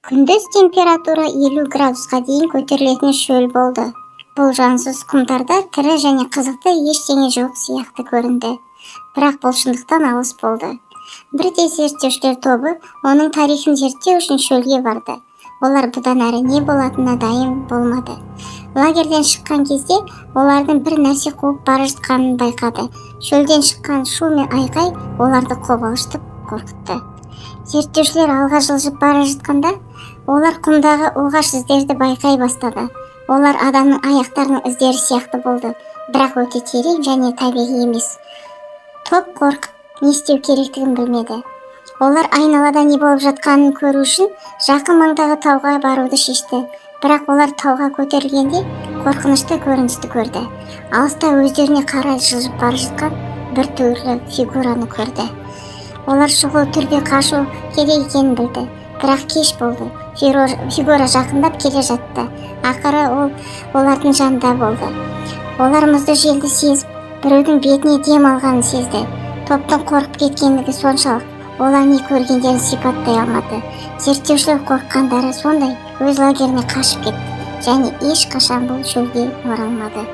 Күндіз температура 50 градусқа дейін көтерілетін шөл болды. Бұл жансыз құмдарда тірі және қызықты ештеңе жоқ сияқты көрінді. Бірақ бұл шындықтан алыс болды. Бірде зерттеушілер тобы оның тарихын зерттеу үшін шөлге барды. Олар бұдан әрі не болатынына дайын болмады. Лагерден шыққан кезде олардың бір нәрсе қуып бара жатқанын байқады. Шөлден шыққан шу мен айқай оларды қобалжытып қорқытты. Зерттеушілер алға жылжып бара жатқанда, олар құмдағы оғаш іздерді байқай бастады. Олар адамның аяқтарының іздері сияқты болды, бірақ өте терең және табиғи емес. Топ қорқып, не істеу керектігін білмеді. Олар айналада не болып жатқанын көру үшін жақын маңдағы тауға баруды шешті. Бірақ олар тауға көтерілгенде қорқынышты көріністі көрді. Алыста өздеріне қарай жылжып бара жатқан бір түрлі фигураны көрді. Олар шұғыл түрде қашу керек екенін білді, бірақ кеш болды. Фигура жақындап келе жатты. Ақыры ол олардың жанында болды. Олар мұзды желді сезіп, біреудің бетіне дем алғанын сезді. Топтың қорқып кеткендігі соншалық, олар не көргендерін сипаттай алмады. Зерттеушілер қорыққандары сондай, өз лагеріне қашып кетті және ешқашан бұл шөлге оралмады.